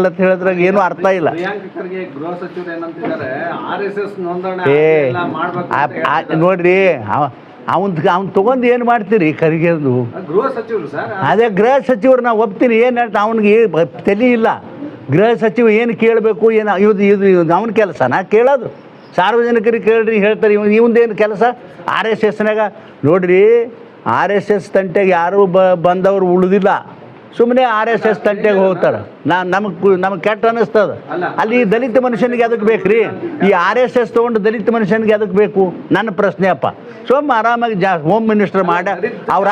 ಅಂತ ಹೇಳಿದ್ರಾಗ ಏನು ಅರ್ಥ ಇಲ್ಲ. ಪ್ರಿಯಾಂಕ್ ಖರ್ಗೆ ಗೃಹ ಸಚಿವರು ಏನಂತಿದ್ದಾರೆ, RSS ನೋಂದಣಿ ನೋಡ್ರಿ, ಅವ್ನು ತೊಗೊಂಡು ಏನು ಮಾಡ್ತೀರಿ ಖರ್ಗೆದು? ಗೃಹ ಸಚಿವರು ಸರ್. ಅದೇ ಗೃಹ ಸಚಿವರು ನಾವು ಒಪ್ತೀನಿ. ಏನು ಹೇಳ್ತಾ ಅವ್ನಿಗೆ ತಲೆ ಇಲ್ಲ. ಗೃಹ ಸಚಿವ ಏನು ಕೇಳಬೇಕು, ಏನು ಇದು ಅವನ ಕೆಲಸನಾ ಕೇಳೋದು? ಸಾರ್ವಜನಿಕರಿಗೆ ಕೇಳ್ರಿ ಹೇಳ್ತಾರೆ. ಇವಂದೇನು ಕೆಲಸ? RSSನಾಗ ನೋಡ್ರಿ, RSS ತಂಟೆಗೆ ಯಾರೂ ಬಂದವರು ಉಳಿದಿಲ್ಲ. ಸುಮ್ಮನೆ RSS ತಂಟೆಗೆ ಹೋಗ್ತಾರೆ. ನಮಗೆ ಕೆಟ್ಟ ಅನ್ನಿಸ್ತದೆ. ಅಲ್ಲಿ ದಲಿತ ಮನುಷ್ಯನಿಗೆ ಅದಕ್ಕೆ ಬೇಕು ರೀ? ಈ RSS ತೊಗೊಂಡು ದಲಿತ ಮನುಷ್ಯನಿಗೆ ಅದಕ್ಕೆ ಬೇಕು? ನನ್ನ ಪ್ರಶ್ನೆ ಅಪ್ಪ. ಸುಮ್ಮ ಆರಾಮಾಗಿ ಹೋಮ್ ಮಿನಿಸ್ಟರ್ ಮಾಡ ಅವ್ರ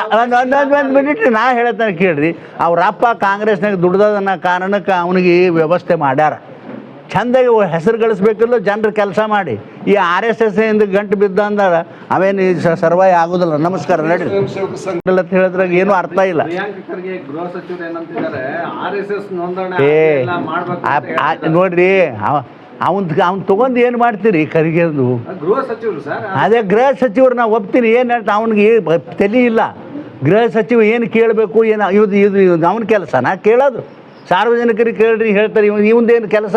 ಒಂದು ಮಿನಿಟ್ ನಾ ಹೇಳ್ತಾನೆ ಕೇಳ್ರಿ. ಅವ್ರ ಅಪ್ಪ ಕಾಂಗ್ರೆಸ್ನಾಗ ದುಡ್ದದನ್ನ ಕಾರಣಕ್ಕೆ ಅವನಿಗೆ ವ್ಯವಸ್ಥೆ ಮಾಡ್ಯಾರ. ಚೆಂದಾಗಿ ಹೆಸರು ಗಳಿಸ್ಬೇಕಿಲ್ಲ, ಜನರು ಕೆಲಸ ಮಾಡಿ. ಈ RSS ಇಂದ ಗಂಟು ಬಿದ್ದ ಅಂದ್ರೆ ಅವೇನು ಸರ್ವೈ ಆಗೋದಿಲ್ಲ. ನಮಸ್ಕಾರ, ನಡ್ರಿ ಅಂತ ಹೇಳಿದ್ರಾಗ ಏನು ಅರ್ಥ ಇಲ್ಲ. ಪ್ರಿಯಾಂಕ್ ಖರ್ಗೆ ಗೃಹ ಸಚಿವರು ಏನಂತಿದ್ದಾರೆ, RSS ನೋಂದಣಿ ನೋಡ್ರಿ, ಅವ್ನು ತೊಗೊಂಡು ಏನು ಮಾಡ್ತೀರಿ ಖರ್ಗೆದು? ಗೃಹ ಸಚಿವರು ಸರ್. ಅದೇ ಗೃಹ ಸಚಿವರು ನಾವು ಒಪ್ತೀನಿ. ಏನು ಹೇಳ್ತಾ ಅವ್ನಿಗೆ ತಲೆ ಇಲ್ಲ. ಗೃಹ ಸಚಿವ ಏನು ಕೇಳಬೇಕು, ಏನು ಇದು ಅವನ ಕೆಲಸನಾ ಕೇಳೋದು? ಸಾರ್ವಜನಿಕರಿಗೆ ಕೇಳ್ರಿ ಹೇಳ್ತಾರೆ. ಇವಂದೇನು ಕೆಲಸ?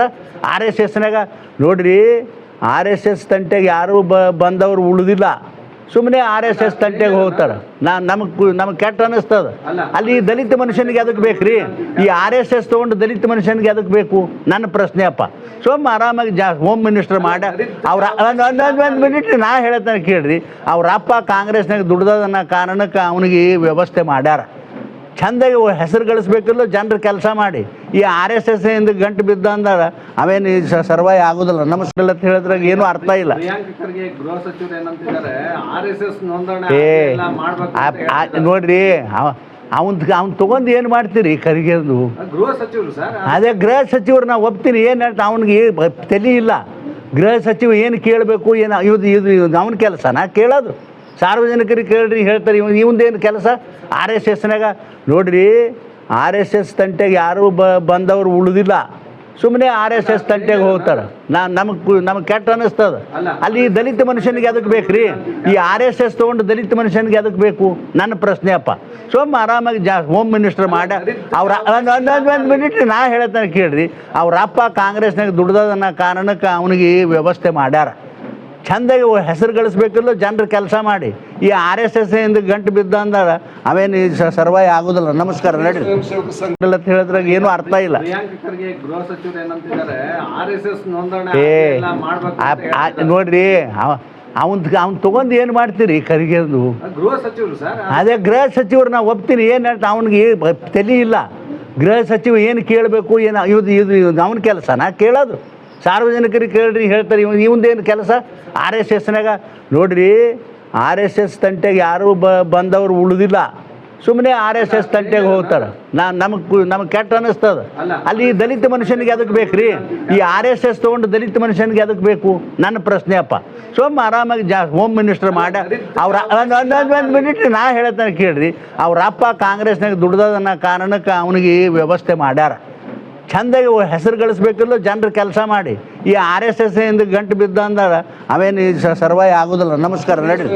RSSನಾಗ ನೋಡ್ರಿ, RSS ತಂಟೆಗೆ ಯಾರೂ ಬಂದವರು ಉಳಿದಿಲ್ಲ. ಸುಮ್ಮನೆ RSS ತಂಟೆಗೆ ಹೋಗ್ತಾರೆ. ನಮಗೆ ಕೆಟ್ಟ ಅನ್ನಿಸ್ತದೆ. ಅಲ್ಲಿ ದಲಿತ ಮನುಷ್ಯನಿಗೆ ಅದಕ್ಕೆ ಬೇಕು ರೀ? ಈ RSS ತೊಗೊಂಡು ದಲಿತ ಮನುಷ್ಯನಿಗೆ ಅದಕ್ಕೆ ಬೇಕು? ನನ್ನ ಪ್ರಶ್ನೆ ಅಪ್ಪ. ಸುಮ್ಮ ಆರಾಮಾಗಿ ಹೋಮ್ ಮಿನಿಸ್ಟರ್ ಮಾಡ ಅವ್ರ ಒಂದು ಮಿನಿಟ್ ನಾ ಹೇಳ್ತಾನೆ ಕೇಳ್ರಿ. ಅವ್ರ ಅಪ್ಪ ಕಾಂಗ್ರೆಸ್ನಾಗ ದುಡ್ದದನ್ನ ಕಾರಣಕ್ಕೆ ಅವನಿಗೆ ವ್ಯವಸ್ಥೆ ಮಾಡ್ಯಾರ. ಚೆಂದಾಗಿ ಹೆಸರು ಗಳಿಸ್ಬೇಕಿಲ್ಲ, ಜನರು ಕೆಲಸ ಮಾಡಿ. ಈ RSS ಇಂದ ಗಂಟು ಬಿದ್ದ ಅಂದ್ರೆ ಅವೇನು ಸರ್ವೈ ಆಗೋದಿಲ್ಲ. ನಮಸ್ಕಾರ ಅಂತ ಹೇಳಿದ್ರಾಗ ಏನು ಅರ್ಥ ಇಲ್ಲ. ಪ್ರಿಯಾಂಕ್ ಖರ್ಗೆ ಗೃಹ ಸಚಿವರು ಏನಂತಿದ್ದಾರೆ, RSS ನೋಂದಣಿ ನೋಡ್ರಿ, ಅವ್ನು ತೊಗೊಂಡು ಏನು ಮಾಡ್ತೀರಿ ಖರ್ಗೆದು? ಗೃಹ ಸಚಿವರು ಸರ್. ಅದೇ ಗೃಹ ಸಚಿವರು ನಾವು ಒಪ್ತೀನಿ. ಏನು ಹೇಳ್ತಾ ಅವ್ನಿಗೆ ತಲೆ ಇಲ್ಲ. ಗೃಹ ಸಚಿವ ಏನು ಕೇಳಬೇಕು, ಏನು ಇದು ಅವನ ಕೆಲಸನಾ ಕೇಳೋದು? ಸಾರ್ವಜನಿಕರಿಗೆ ಕೇಳ್ರಿ ಹೇಳ್ತಾರೆ. ಇವಂದೇನು ಕೆಲಸ? RSSನಾಗ ನೋಡ್ರಿ, RSS ತಂಟೆಗೆ ಯಾರೂ ಬಂದವರು ಉಳಿದಿಲ್ಲ. ಸುಮ್ಮನೆ RSS ತಂಟೆಗೆ ಹೋಗ್ತಾರೆ. ನಮಗೆ ಕೆಟ್ಟ ಅನ್ನಿಸ್ತದೆ. ಅಲ್ಲಿ ದಲಿತ ಮನುಷ್ಯನಿಗೆ ಅದಕ್ಕೆ ಬೇಕು ರೀ? ಈ RSS ತೊಗೊಂಡು ದಲಿತ ಮನುಷ್ಯನಿಗೆ ಅದಕ್ಕೆ ಬೇಕು? ನನ್ನ ಪ್ರಶ್ನೆ ಅಪ್ಪ. ಸುಮ್ಮ ಆರಾಮಾಗಿ ಹೋಮ್ ಮಿನಿಸ್ಟರ್ ಮಾಡ ಅವ್ರ ಒಂದು ಮಿನಿಟ್ ನಾ ಹೇಳ್ತಾನೆ ಕೇಳ್ರಿ. ಅವ್ರ ಅಪ್ಪ ಕಾಂಗ್ರೆಸ್ನಾಗ ದುಡ್ದದನ್ನ ಕಾರಣಕ್ಕೆ ಅವನಿಗೆ ವ್ಯವಸ್ಥೆ ಮಾಡ್ಯಾರ. ಚೆಂದಾಗಿ ಹೆಸರು ಗಳಿಸ್ಬೇಕಿಲ್ಲ, ಜನರು ಕೆಲಸ ಮಾಡಿ. ಈ RSS ಇಂದ ಗಂಟು ಬಿದ್ದ ಅಂದ್ರೆ ಅವೇನು ಸರ್ವೈ ಆಗೋದಿಲ್ಲ. ನಮಸ್ಕಾರ, ನಡ್ರಿ ಅಂತ ಹೇಳಿದ್ರಾಗ ಏನು ಅರ್ಥ ಇಲ್ಲ. ಪ್ರಿಯಾಂಕ್ ಖರ್ಗೆ ಗೃಹ ಸಚಿವರು ಏನಂತಿದ್ದಾರೆ, RSS ನೋಂದಣಿ ನೋಡ್ರಿ, ಅವ್ನು ತೊಗೊಂಡು ಏನು ಮಾಡ್ತೀರಿ ಖರ್ಗೆದು? ಗೃಹ ಸಚಿವರು ಸರ್. ಅದೇ ಗೃಹ ಸಚಿವರು ನಾವು ಒಪ್ತೀನಿ. ಏನು ಹೇಳ್ತಾ ಅವ್ನಿಗೆ ತಲೆ ಇಲ್ಲ. ಗೃಹ ಸಚಿವ ಏನು ಕೇಳಬೇಕು, ಏನು ಇದು ಅವನ ಕೆಲಸನಾ ಕೇಳೋದು? ಸಾರ್ವಜನಿಕರಿಗೆ ಕೇಳ್ರಿ ಹೇಳ್ತಾರೆ. ಇವಂದೇನು ಕೆಲಸ? RSSನಾಗ ನೋಡ್ರಿ, RSS ತಂಟೆಗೆ ಯಾರೂ ಬಂದವರು ಉಳಿದಿಲ್ಲ. ಸುಮ್ಮನೆ RSS ತಂಟೆಗೆ ಹೋಗ್ತಾರೆ. ನಮಗೆ ಕೆಟ್ಟ ಅನ್ನಿಸ್ತದೆ. ಅಲ್ಲಿ ದಲಿತ ಮನುಷ್ಯನಿಗೆ ಅದಕ್ಕೆ ಬೇಕು ರೀ? ಈ RSS ತೊಗೊಂಡು ದಲಿತ ಮನುಷ್ಯನಿಗೆ ಅದಕ್ಕೆ ಬೇಕು? ನನ್ನ ಪ್ರಶ್ನೆ ಅಪ್ಪ. ಸುಮ್ಮ ಆರಾಮಾಗಿ ಹೋಮ್ ಮಿನಿಸ್ಟರ್ ಮಾಡ ಅವ್ರ ಒಂದು ಮಿನಿಟ್ ನಾ ಹೇಳ್ತಾನೆ ಕೇಳ್ರಿ. ಅವ್ರ ಅಪ್ಪ ಕಾಂಗ್ರೆಸ್ನಾಗ ದುಡ್ದದನ್ನ ಕಾರಣಕ್ಕೆ ಅವನಿಗೆ ವ್ಯವಸ್ಥೆ ಮಾಡ್ಯಾರ. ಚೆಂದಾಗಿ ಹೆಸರು ಗಳಿಸ್ಬೇಕಿಲ್ಲ, ಜನರು ಕೆಲಸ ಮಾಡಿ. ಈ RSS ಇಂದ ಗಂಟು ಬಿದ್ದ ಅಂದ್ರೆ ಅವೇನು ಸರ್ವೈ ಆಗೋದಿಲ್ಲ. ನಮಸ್ಕಾರ, ನಡ್ರಿ.